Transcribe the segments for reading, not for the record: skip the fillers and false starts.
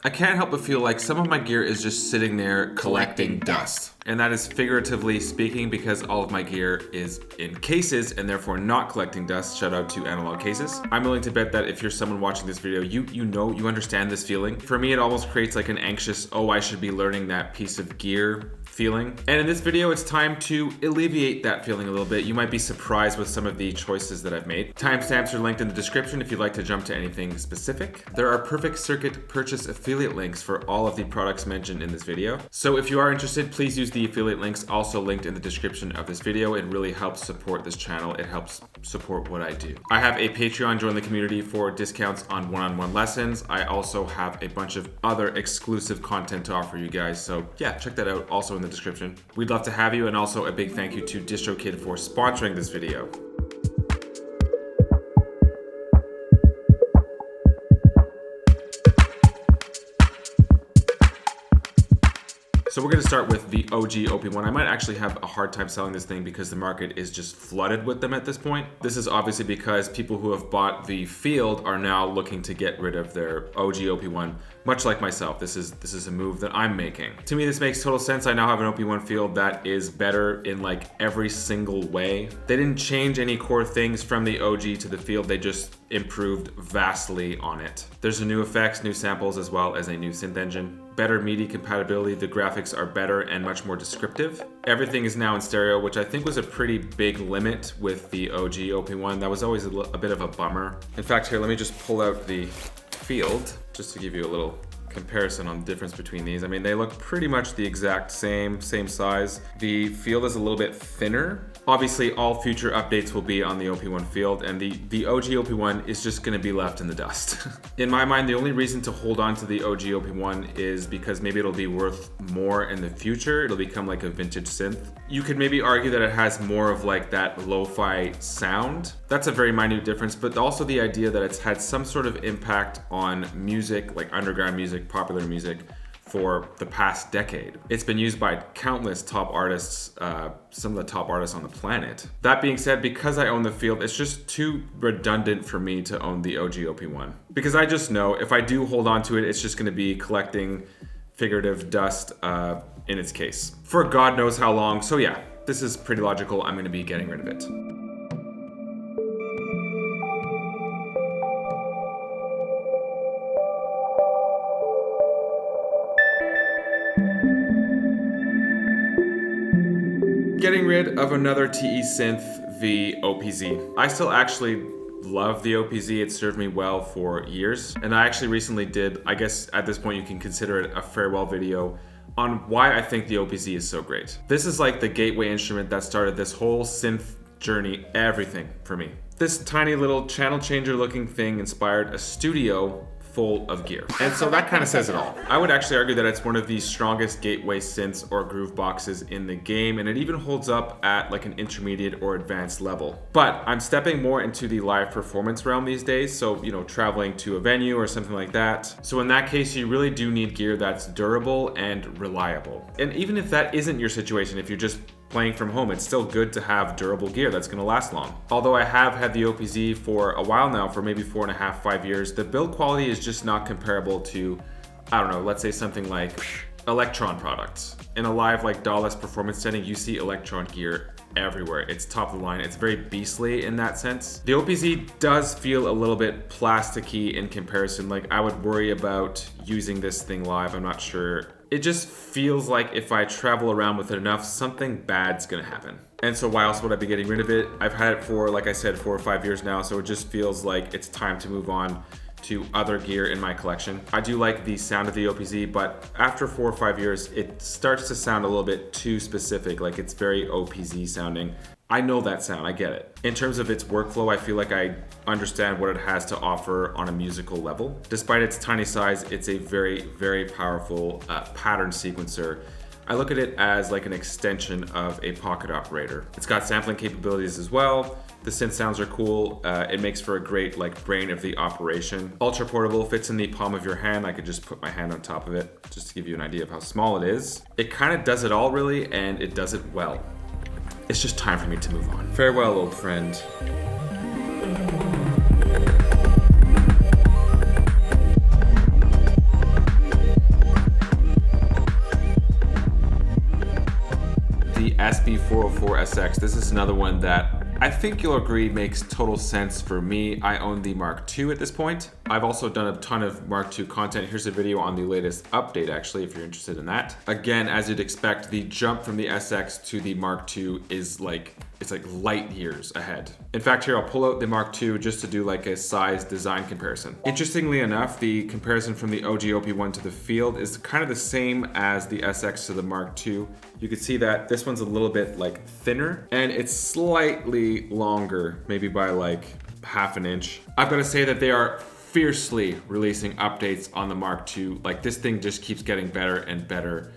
I can't help but feel like some of my gear is just sitting there collecting dust. And that is figuratively speaking because all of my gear is in cases and therefore not collecting dust. Shout out to Analog Cases. I'm willing to bet that if you're someone watching this video, you understand this feeling. For me, it almost creates like an anxious, oh, I should be learning that piece of gear feeling. And in this video, it's time to alleviate that feeling a little bit. You might be surprised with some of the choices that I've made. Timestamps are linked in the description if you'd like to jump to anything specific. There are perfect circuit purchase affiliate links for all of the products mentioned in this video. So if you are interested, please use the affiliate links also linked in the description of this video. It really helps support this channel. It helps support what I do. I have a Patreon, join the community for discounts on one-on-one lessons. I also have a bunch of other exclusive content to offer you guys. So yeah, check that out also in the description. We'd love to have you, and also a big thank you to DistroKid for sponsoring this video. So we're going to start with the OG OP1. I might actually have a hard time selling this thing because the market is just flooded with them at this point. This is obviously because people who have bought the Field are now looking to get rid of their OG OP1, much like myself. This is a move that I'm making. To me, this makes total sense. I now have an OP1 Field that is better in like every single way. They didn't change any core things from the OG to the Field. They just improved vastly on it. There's a new effects, new samples, as well as a new synth engine. Better MIDI compatibility, the graphics are better and much more descriptive. Everything is now in stereo, which I think was a pretty big limit with the OG OP1. That was always a bit of a bummer. In fact, here, let me just pull out the Field just to give you a little comparison on the difference between these. I mean, they look pretty much the exact same size. The Field is a little bit thinner. Obviously, all future updates will be on the OP1 Field, and the OG OP1 is just going to be left in the dust. In my mind, the only reason to hold on to the OG OP1 is because maybe it'll be worth more in the future. It'll become like a vintage synth. You could maybe argue that it has more of like that lo-fi sound. That's a very minute difference, but also the idea that it's had some sort of impact on music, like underground music, popular music, for the past decade. It's been used by countless top artists, some of the top artists on the planet. That being said, because I own the Field, it's just too redundant for me to own the OG OP1. Because I just know if I do hold on to it, it's just gonna be collecting figurative dust in its case for God knows how long. So yeah, this is pretty logical. I'm gonna be getting rid of it. Getting rid of another TE synth, the OPZ. I still actually love the OPZ. It served me well for years. And I actually recently did, I guess at this point you can consider it a farewell video on why I think the OPZ is so great. This is like the gateway instrument that started this whole synth journey, everything for me. This tiny little channel changer looking thing inspired a studio full of gear. And so that kind of says it all. I would actually argue that it's one of the strongest gateway synths or groove boxes in the game, and it even holds up at like an intermediate or advanced level. But I'm stepping more into the live performance realm these days, so you know, traveling to a venue or something like that. So in that case, you really do need gear that's durable and reliable. And even if that isn't your situation, if you're just playing from home, it's still good to have durable gear that's gonna last long. Although I have had the OPZ for a while now, for maybe 4.5, 5 years, the build quality is just not comparable to, I don't know, let's say something like Electron products. In a live like DAWLESS performance setting, you see Electron gear everywhere. It's top of the line. It's very beastly in that sense. The OPZ does feel a little bit plasticky in comparison. Like I would worry about using this thing live. I'm not sure. It just feels like if I travel around with it enough, something bad's gonna happen. And so why else would I be getting rid of it? I've had it for, like I said, 4 or 5 years now, so it just feels like it's time to move on to other gear in my collection. I do like the sound of the OPZ, but after 4 or 5 years, it starts to sound a little bit too specific, like it's very OPZ sounding. I know that sound, I get it. In terms of its workflow, I feel like I understand what it has to offer on a musical level. Despite its tiny size, it's a very, very powerful pattern sequencer. I look at it as like an extension of a pocket operator. It's got sampling capabilities as well. The synth sounds are cool. It makes for a great like brain of the operation. Ultra portable, fits in the palm of your hand. I could just put my hand on top of it just to give you an idea of how small it is. It kind of does it all really, and it does it well. It's just time for me to move on. Farewell, old friend. SB404SX. This is another one that I think you'll agree makes total sense for me. I own the Mark II at this point. I've also done a ton of Mark II content. Here's a video on the latest update, actually, if you're interested in that. Again, as you'd expect, the jump from the SX to the Mark II is like, it's like light years ahead. In fact, here I'll pull out the Mark II just to do like a size design comparison. Interestingly enough, the comparison from the OG OP1 to the Field is kind of the same as the SX to the Mark II. You can see that this one's a little bit like thinner and it's slightly longer, maybe by like half an inch. I've got to say that they are fiercely releasing updates on the Mark II. Like this thing just keeps getting better and better,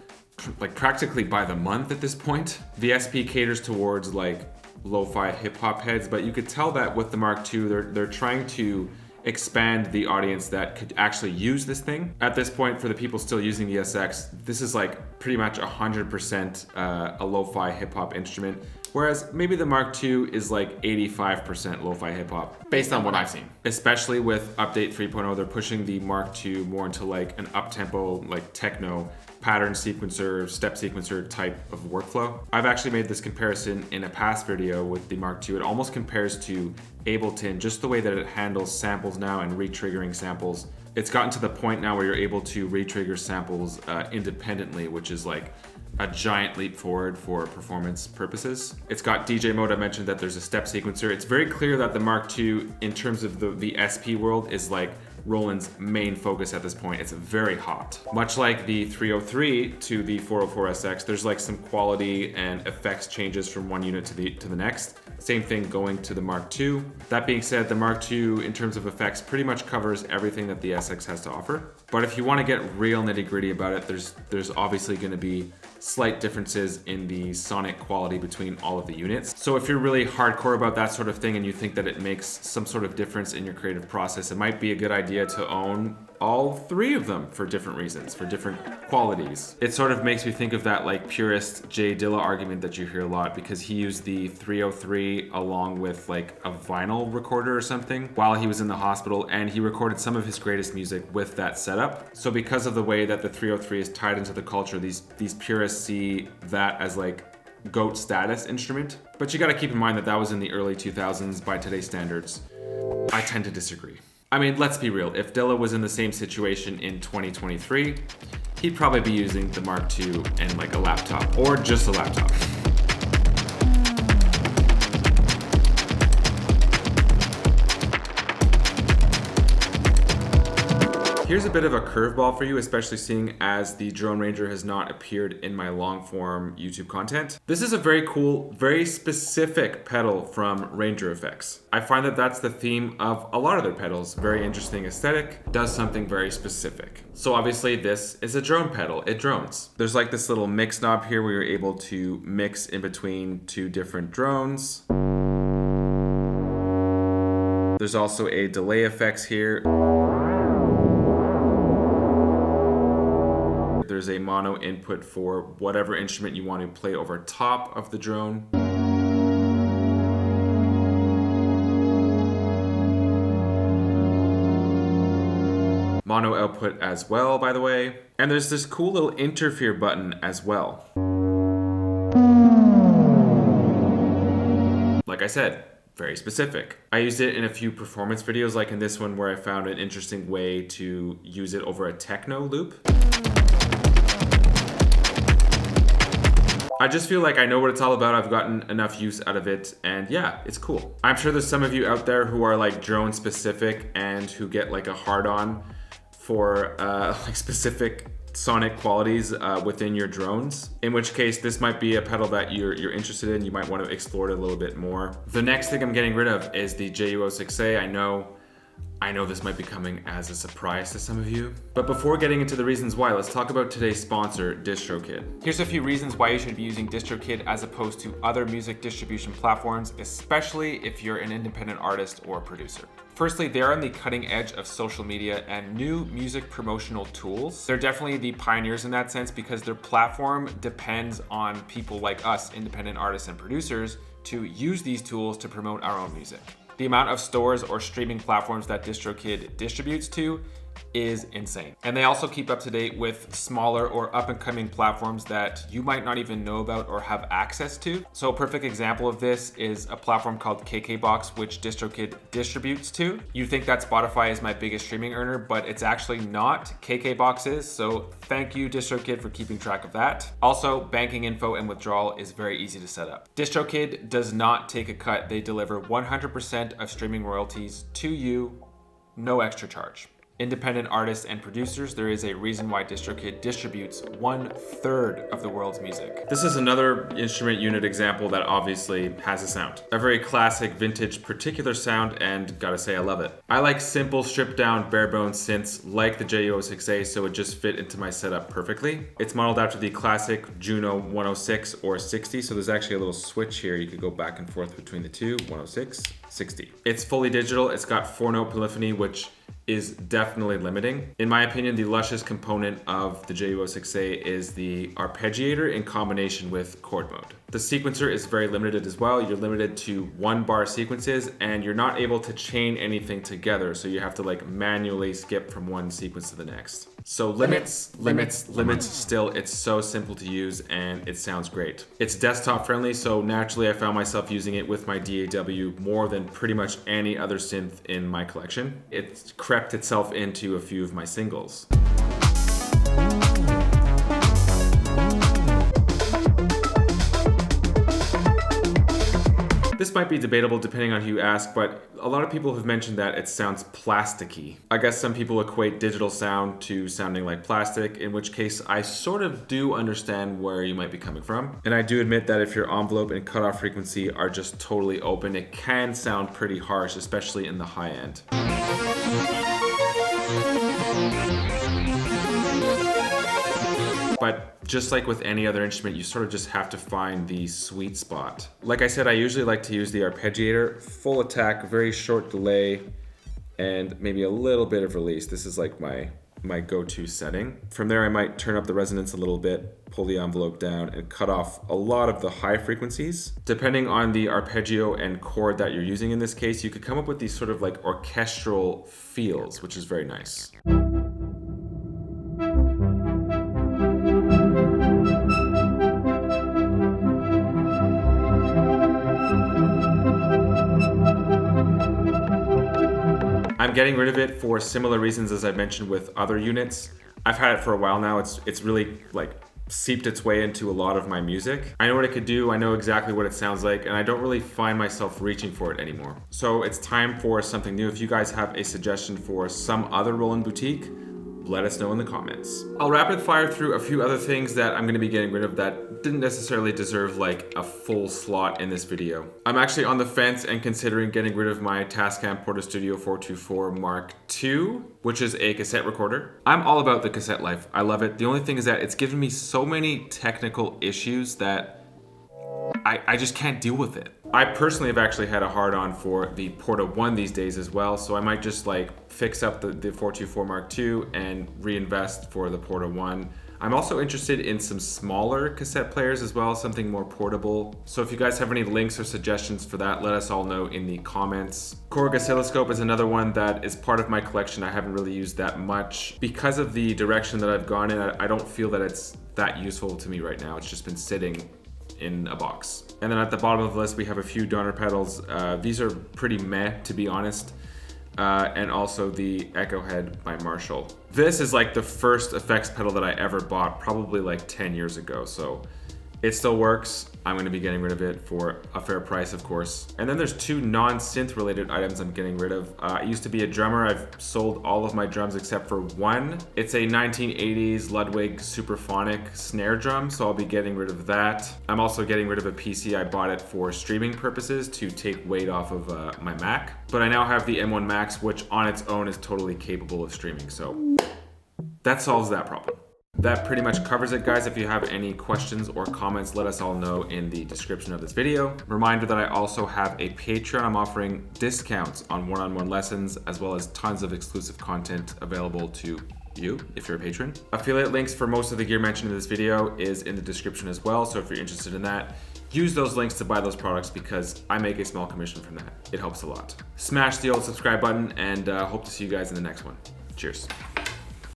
like practically by the month at this point. The SP caters towards like lo-fi hip hop heads, but you could tell that with the Mark II, they're trying to expand the audience that could actually use this thing. At this point, for the people still using the SX, this is like pretty much 100% a lo-fi hip hop instrument, whereas maybe the Mark II is like 85% lo-fi hip hop, based on what I've seen. Especially with Update 3.0, they're pushing the Mark II more into like an up-tempo, like techno, pattern sequencer, step sequencer type of workflow. I've actually made this comparison in a past video with the Mark II. It almost compares to Ableton, just the way that it handles samples now and re-triggering samples. It's gotten to the point now where you're able to re-trigger samples independently, which is like a giant leap forward for performance purposes. It's got DJ mode. I mentioned that there's a step sequencer. It's very clear that the Mark II, in terms of the SP world, is like Roland's main focus at this point. It's very hot. Much like the 303 to the 404SX, there's like some quality and effects changes from one unit to the next. Same thing going to the Mark II. That being said, the Mark II, in terms of effects, pretty much covers everything that the SX has to offer. But if you want to get real nitty-gritty about it, there's obviously going to be slight differences in the sonic quality between all of the units. So if you're really hardcore about that sort of thing and you think that it makes some sort of difference in your creative process, it might be a good idea to own all three of them for different reasons, for different qualities. It sort of makes me think of that like purist Jay Dilla argument that you hear a lot, because he used the 303 along with like a vinyl recorder or something while he was in the hospital, and he recorded some of his greatest music with that setup. So because of the way that the 303 is tied into the culture, these purists see that as like GOAT status instrument. But you gotta keep in mind that that was in the early 2000s by today's standards. I tend to disagree. I mean, let's be real. If Dilla was in the same situation in 2023, he'd probably be using the Mark II and like a laptop, or just a laptop. Here's a bit of a curveball for you, especially seeing as the Drone Rainger has not appeared in my long form YouTube content. This is a very cool, very specific pedal from Rainger Effects. I find that that's the theme of a lot of their pedals. Very interesting aesthetic, does something very specific. So obviously this is a drone pedal, it drones. There's like this little mix knob here where you're able to mix in between two different drones. There's also a delay effects here. There's a mono input for whatever instrument you want to play over top of the drone. Mono output as well, by the way. And there's this cool little interfere button as well. Like I said, very specific. I used it in a few performance videos, like in this one where I found an interesting way to use it over a techno loop. I just feel like I know what it's all about. I've gotten enough use out of it, and yeah, it's cool. I'm sure there's some of you out there who are like drone specific and who get like a hard on for like specific sonic qualities within your drones, in which case this might be a pedal that you're interested in. You might want to explore it a little bit more. The next thing I'm getting rid of is the JU06A. I know this might be coming as a surprise to some of you, but before getting into the reasons why, let's talk about today's sponsor, DistroKid. Here's a few reasons why you should be using DistroKid as opposed to other music distribution platforms, especially if you're an independent artist or producer. Firstly, they're on the cutting edge of social media and new music promotional tools. They're definitely the pioneers in that sense because their platform depends on people like us, independent artists and producers, to use these tools to promote our own music. The amount of stores or streaming platforms that DistroKid distributes to is insane. And they also keep up to date with smaller or up and coming platforms that you might not even know about or have access to. So a perfect example of this is a platform called KKBox, which DistroKid distributes to. You think that Spotify is my biggest streaming earner, but it's actually not. KKBox is, so thank you DistroKid for keeping track of that. Also, banking info and withdrawal is very easy to set up. DistroKid does not take a cut. They deliver 100% of streaming royalties to you, no extra charge. Independent artists and producers, there is a reason why DistroKid distributes 1/3 of the world's music. This is another instrument unit example that obviously has a sound. A very classic, vintage, particular sound, and gotta say I love it. I like simple, stripped down, bare bones synths like the JU06A, so it just fit into my setup perfectly. It's modeled after the classic Juno 106 or 60, so there's actually a little switch here. You could go back and forth between the two, 106, 60. It's fully digital, it's got 4-note polyphony, which is definitely limiting. In my opinion, the luscious component of the JU06A is the arpeggiator in combination with chord mode. The sequencer is very limited as well. You're limited to 1-bar sequences and you're not able to chain anything together. So you have to like manually skip from one sequence to the next. So limits, still it's so simple to use and it sounds great. It's desktop friendly, so naturally I found myself using it with my DAW more than pretty much any other synth in my collection. It's crept itself into a few of my singles. This might be debatable depending on who you ask, but a lot of people have mentioned that it sounds plasticky. I guess some people equate digital sound to sounding like plastic, in which case I sort of do understand where you might be coming from. And I do admit that if your envelope and cutoff frequency are just totally open, it can sound pretty harsh, especially in the high end. But just like with any other instrument, you sort of just have to find the sweet spot. Like I said, I usually like to use the arpeggiator, full attack, very short delay, and maybe a little bit of release. This is like my go-to setting. From there, I might turn up the resonance a little bit, pull the envelope down, and cut off a lot of the high frequencies. Depending on the arpeggio and chord that you're using in this case, you could come up with these sort of like orchestral feels, which is very nice. I'm getting rid of it for similar reasons as I mentioned with other units. I've had it for a while now. It's really like seeped its way into a lot of my music. I know what it could do, I know exactly what it sounds like, and I don't really find myself reaching for it anymore. So it's time for something new. If you guys have a suggestion for some other Roland boutique, let us know in the comments. I'll rapid fire through a few other things that I'm gonna be getting rid of that didn't necessarily deserve like a full slot in this video. I'm actually on the fence and considering getting rid of my Tascam Porta Studio 424 Mark II, which is a cassette recorder. I'm all about the cassette life. I love it. The only thing is that it's given me so many technical issues that I just can't deal with it. I personally have actually had a hard on for the Porta 1 these days as well, so I might just like fix up the 424 Mark II and reinvest for the Porta 1. I'm also interested in some smaller cassette players as well, something more portable. So if you guys have any links or suggestions for that, let us all know in the comments. Korg oscilloscope is another one that is part of my collection. I haven't really used that much. Because of the direction that I've gone in, I don't feel that it's that useful to me right now. It's just been sitting in a box. And then at the bottom of the list, we have a few donor pedals. These are pretty meh, to be honest. And also the Echo Head by Marshall. This is like the first effects pedal that I ever bought, probably like 10 years ago. So it still works. I'm gonna be getting rid of it for a fair price, of course. And then there's two non-synth related items I'm getting rid of. I used to be a drummer. I've sold all of my drums except for one. It's a 1980s Ludwig Superphonic snare drum, so I'll be getting rid of that. I'm also getting rid of a PC. I bought it for streaming purposes to take weight off of my Mac. But I now have the M1 Max, which on its own is totally capable of streaming, so that solves that problem. That pretty much covers it, guys. If you have any questions or comments, let us all know in the description of this video. Reminder that I also have a Patreon. I'm offering discounts on one-on-one lessons, as well as tons of exclusive content available to you if you're a patron. Affiliate links for most of the gear mentioned in this video is in the description as well. So if you're interested in that, use those links to buy those products because I make a small commission from that. It helps a lot. Smash the old subscribe button and hope to see you guys in the next one. Cheers.